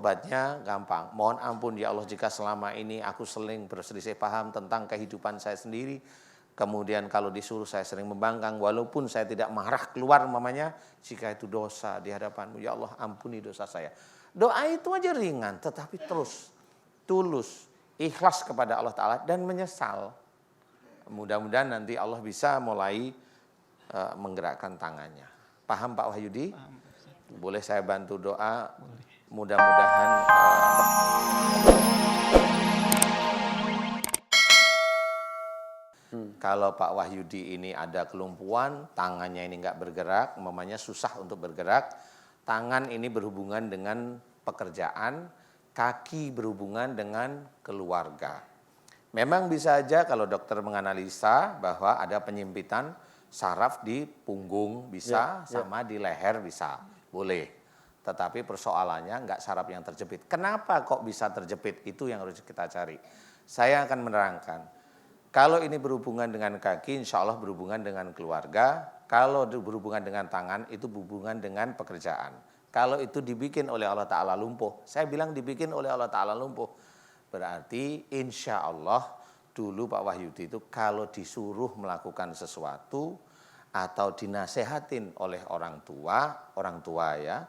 tobatnya gampang. Mohon ampun ya Allah jika selama ini aku sering berselisih paham tentang kehidupan saya sendiri. Kemudian kalau disuruh saya sering membangkang walaupun saya tidak marah keluar mamanya, jika itu dosa di hadapanmu ya Allah ampuni dosa saya. Doa itu aja ringan tetapi terus tulus, ikhlas kepada Allah Ta'ala dan menyesal. Mudah-mudahan nanti Allah bisa mulai menggerakkan tangannya. Paham Pak Wahyudi? Paham, Boleh saya bantu doa? Mudah-mudahan kalau Pak Wahyudi ini ada kelumpuhan, tangannya ini nggak bergerak, umpamanya susah untuk bergerak, tangan ini berhubungan dengan pekerjaan, kaki berhubungan dengan keluarga. Memang bisa aja kalau dokter menganalisa bahwa ada penyempitan saraf di punggung bisa, sama di leher bisa, boleh. Tetapi persoalannya nggak saraf yang terjepit. Kenapa kok bisa terjepit? Itu yang harus kita cari. Saya akan menerangkan. Kalau ini berhubungan dengan kaki, insya Allah berhubungan dengan keluarga. Kalau berhubungan dengan tangan, itu berhubungan dengan pekerjaan. Kalau itu dibikin oleh Allah Ta'ala lumpuh, saya bilang dibikin oleh Allah Ta'ala lumpuh. Berarti insya Allah dulu Pak Wahyudi itu kalau disuruh melakukan sesuatu atau dinasehatin oleh orang tua ya,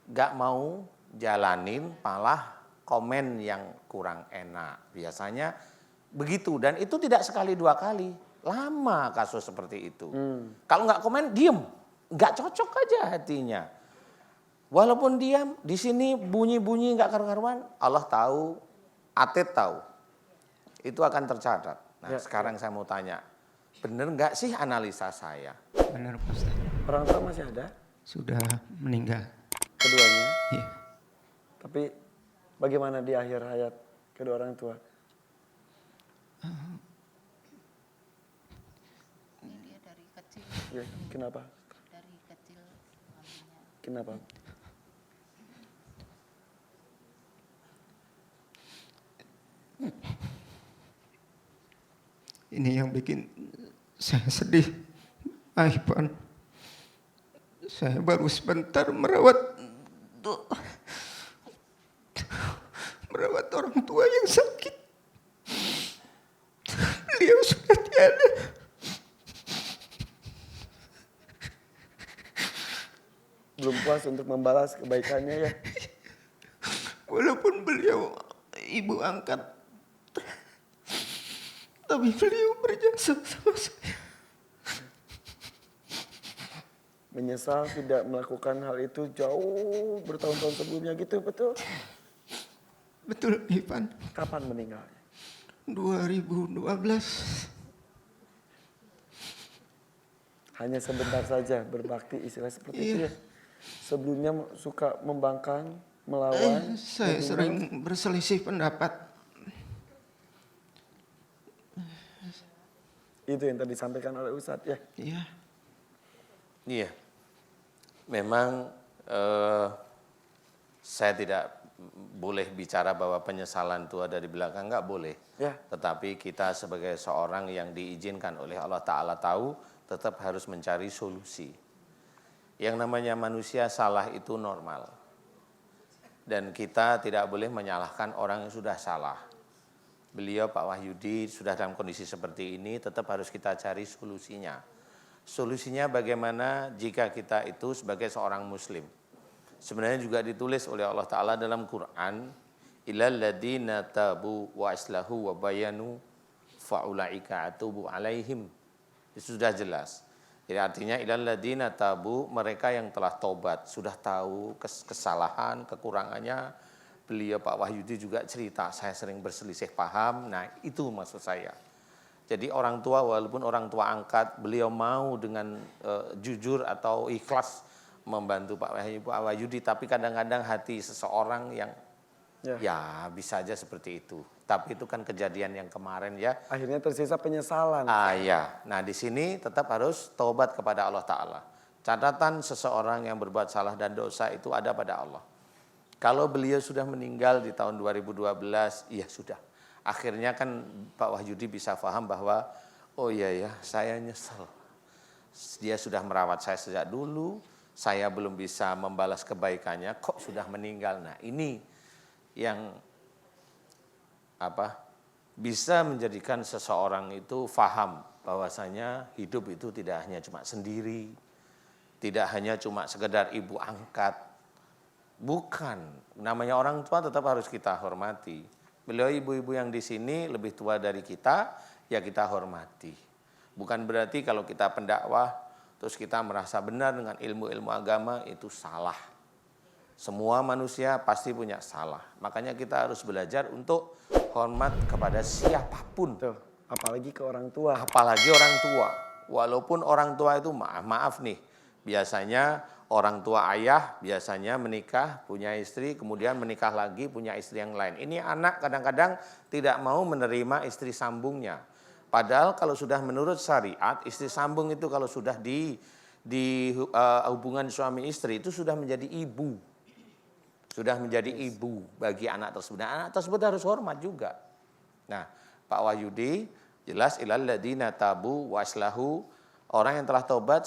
gak mau jalanin malah komen yang kurang enak. Biasanya begitu dan itu tidak sekali dua kali, lama kasus seperti itu. Kalau nggak komen diem, nggak cocok aja hatinya. Walaupun diam di sini bunyi-bunyi nggak karu-karuan, Allah tahu, Atit tahu, itu akan tercatat. Nah sekarang saya mau tanya, bener nggak sih analisa saya? Benar Pak Ustaz. Orang tua masih ada? Sudah meninggal. Keduanya? Iya. Tapi bagaimana di akhir hayat kedua orang tua? Ini dia dari kecil. Ya, kenapa? Dari kecil suaminya. Kenapa? Ini yang bikin saya sedih. Ivan, saya baru sebentar merawat orang tua yang sakit. Beliau sudah tiada. Belum puas untuk membalas kebaikannya ya? Walaupun beliau ibu angkat, tapi beliau berjasa sama saya. Menyesal tidak melakukan hal itu jauh bertahun-tahun sebelumnya gitu, betul? Betul, Ivan. Kapan meninggalnya? 2012. Hanya sebentar saja berbakti istilah seperti itu ya? Sebelumnya suka membangkang, melawan? Saya sering berselisih pendapat. Itu yang tadi disampaikan oleh Ustadz ya? Iya. Iya, memang saya tidak boleh bicara bahwa penyesalan itu ada di belakang, nggak boleh. Ya. Tetapi kita sebagai seorang yang diizinkan oleh Allah Ta'ala tahu, tetap harus mencari solusi. Yang namanya manusia salah itu normal. Dan kita tidak boleh menyalahkan orang yang sudah salah. Beliau Pak Wahyudi sudah dalam kondisi seperti ini, tetap harus kita cari solusinya. Solusinya bagaimana jika kita itu sebagai seorang muslim. Sebenarnya juga ditulis oleh Allah Ta'ala dalam Quran, ilal ladina tabu wa islahu wa bayanu fa'ulaika atubu alaihim. Itu sudah jelas. Jadi artinya ilal ladina tabu, mereka yang telah tobat, sudah tahu kesalahan, kekurangannya. Beliau Pak Wahyudi juga cerita, saya sering berselisih paham. Nah, itu maksud saya. Jadi orang tua walaupun orang tua angkat, beliau mau dengan jujur atau ikhlas membantu Pak Wahyudi, tapi kadang-kadang hati seseorang yang ya bisa aja seperti itu. Tapi itu kan kejadian yang kemarin ya. Akhirnya tersisa penyesalan. Ya. Nah di sini tetap harus taubat kepada Allah Ta'ala. Catatan seseorang yang berbuat salah dan dosa itu ada pada Allah. Kalau beliau sudah meninggal di tahun 2012, ya sudah. Akhirnya kan Pak Wahyudi bisa paham bahwa oh iya ya saya nyesel. Dia sudah merawat saya sejak dulu. saya belum bisa membalas kebaikannya, kok sudah meninggal. Nah ini yang bisa menjadikan seseorang itu faham bahwasanya hidup itu tidak hanya cuma sendiri, tidak hanya cuma sekedar ibu angkat. Bukan, namanya orang tua tetap harus kita hormati. Beliau ibu-ibu yang di sini lebih tua dari kita, ya kita hormati. Bukan berarti kalau kita pendakwah, terus kita merasa benar dengan ilmu-ilmu agama, itu salah. Semua manusia pasti punya salah. Makanya kita harus belajar untuk hormat kepada siapapun. Tuh, apalagi ke orang tua. Apalagi orang tua. Walaupun orang tua itu maaf nih. Biasanya orang tua ayah biasanya menikah, punya istri, kemudian menikah lagi, punya istri yang lain. Ini anak kadang-kadang tidak mau menerima istri sambungnya. Padahal kalau sudah menurut syariat, istri sambung itu kalau sudah di hubungan suami istri itu sudah menjadi ibu. Sudah menjadi ibu bagi anak tersebut. Nah, anak tersebut harus hormat juga. Nah, Pak Wahyudi jelas ilal ladina tabu waslahu, orang yang telah taubat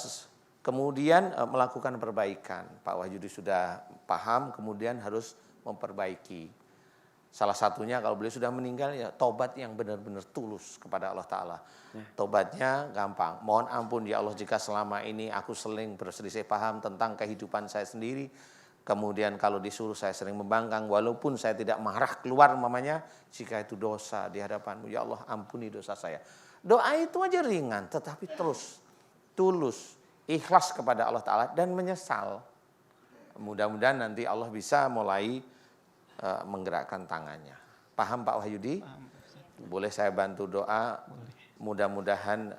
kemudian melakukan perbaikan. Pak Wahyudi sudah paham, kemudian harus memperbaiki. Salah satunya kalau beliau sudah meninggal ya taubat yang benar-benar tulus kepada Allah Ta'ala. Taubatnya gampang. Mohon ampun ya Allah jika selama ini aku sering berselisih paham tentang kehidupan saya sendiri. Kemudian kalau disuruh saya sering membangkang, walaupun saya tidak marah keluar mamanya, jika itu dosa di hadapanmu, ya Allah ampuni dosa saya. Doa itu aja ringan, tetapi terus, tulus, ikhlas kepada Allah Ta'ala dan menyesal. Mudah-mudahan nanti Allah bisa mulai menggerakkan tangannya. Paham Pak Wahyudi? Paham, Boleh saya bantu doa? Mudah-mudahan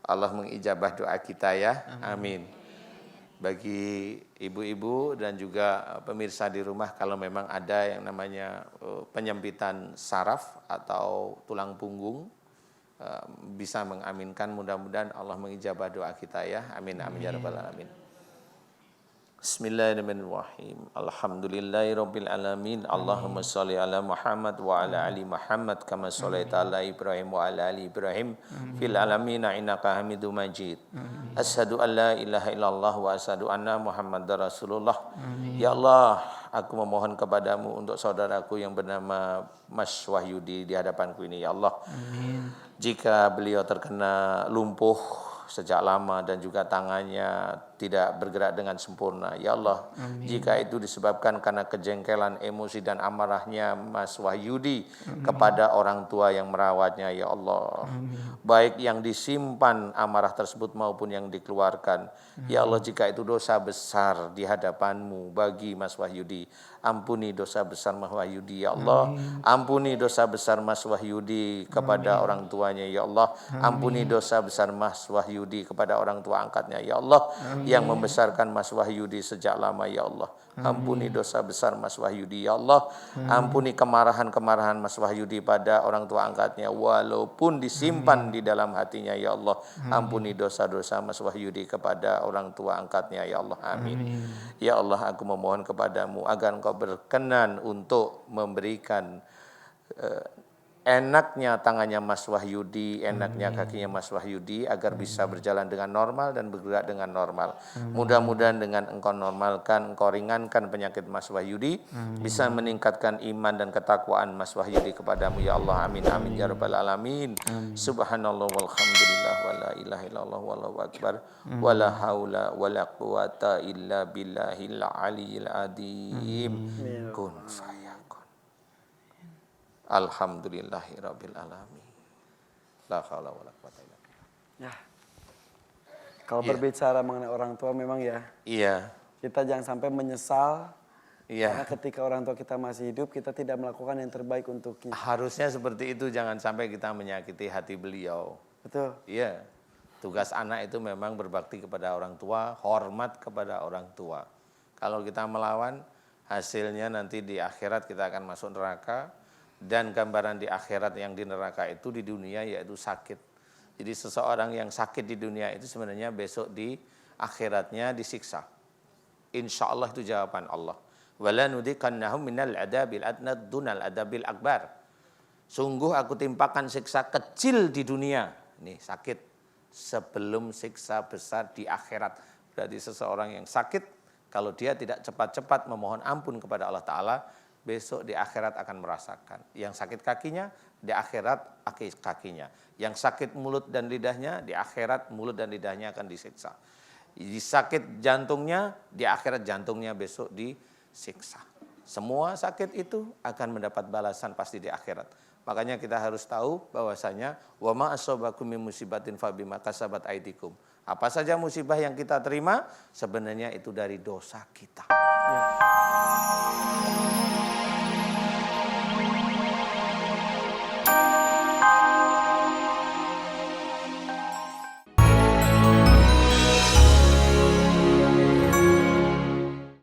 Allah mengijabah doa kita ya. Amin. Bagi ibu-ibu dan juga pemirsa di rumah, kalau memang ada yang namanya penyempitan saraf atau tulang punggung, bisa mengaminkan, mudah-mudahan Allah mengijabah doa kita ya. Amin amin ya rabbal alamin. Bismillahirrahmanirrahim. Alhamdulillahirabbil alamin. Allahumma shalli ala Muhammad wa ala ali Muhammad kama shallaita ala Ibrahim wa ala ali Ibrahim fil alamin innaka Hamidum Majid. Asyhadu an la ilaha illallah wa asyhadu anna Muhammadar Rasulullah. Ya Allah, aku memohon kepadamu untuk saudaraku yang bernama Mas Wahyudi di hadapanku ini ya Allah. Jika beliau terkena lumpuh sejak lama dan juga tangannya tidak bergerak dengan sempurna. Ya Allah, jika itu disebabkan karena kejengkelan, emosi dan amarahnya Mas Wahyudi kepada orang tua yang merawatnya, ya Allah. Baik yang disimpan amarah tersebut maupun yang dikeluarkan. Ya Allah, jika itu dosa besar di hadapanmu bagi Mas Wahyudi, ampuni dosa besar Mas Wahyudi, ya Allah. Ampuni dosa besar Mas Wahyudi kepada orang tuanya, ya Allah. Ampuni dosa besar Mas Wahyudi kepada orang tua angkatnya, ya Allah. Yang membesarkan Mas Wahyudi sejak lama, ya Allah. Ampuni dosa besar Mas Wahyudi, ya Allah. Ampuni kemarahan-kemarahan Mas Wahyudi pada orang tua angkatnya, walaupun disimpan di dalam hatinya, ya Allah. Ampuni dosa-dosa Mas Wahyudi kepada orang tua angkatnya, ya Allah. Amin. Ya Allah, aku memohon kepadamu agar Engkau berkenan untuk memberikan enaknya tangannya Mas Wahyudi, enaknya kakinya Mas Wahyudi agar bisa berjalan dengan normal dan bergerak dengan normal. Mudah-mudahan dengan Engkau normalkan, Engkau ringankan penyakit Mas Wahyudi, bisa meningkatkan iman dan ketakwaan Mas Wahyudi kepadamu, ya Allah. Amin amin ya rabbal alamin. Subhanallah walhamdulillah wala ilaha illallah wallahu akbar wala haula wala quwata illa billahil aliyil azim. Kun fayakun. Alhamdulillahirabbil alamin. La haula wala quwata illa billah. Ya. Kalau berbicara mengenai orang tua memang ya. Iya. Kita jangan sampai menyesal. Iya. Karena ketika orang tua kita masih hidup, kita tidak melakukan yang terbaik untuknya. Harusnya seperti itu, jangan sampai kita menyakiti hati beliau. Betul. Iya. Tugas anak itu memang berbakti kepada orang tua, hormat kepada orang tua. Kalau kita melawan, hasilnya nanti di akhirat kita akan masuk neraka. Dan gambaran di akhirat yang di neraka itu di dunia yaitu sakit. Jadi seseorang yang sakit di dunia itu sebenarnya besok di akhiratnya disiksa. Insya Allah itu jawaban Allah. Wala nudikannahum minal adabil adna dunal adabil akbar. Sungguh aku timpakan siksa kecil di dunia. Nih sakit. Sebelum siksa besar di akhirat. Berarti seseorang yang sakit, kalau dia tidak cepat-cepat memohon ampun kepada Allah Ta'ala, besok di akhirat akan merasakan. Yang sakit kakinya, di akhirat kakinya. Yang sakit mulut dan lidahnya, di akhirat mulut dan lidahnya akan disiksa. Di sakit jantungnya, di akhirat jantungnya besok disiksa. Semua sakit itu akan mendapat balasan pasti di akhirat. Makanya kita harus tahu bahwasanya wa ma asobakum min musibatin fabima kasabat aidikum. Apa saja musibah yang kita terima sebenarnya itu dari dosa kita. Ya.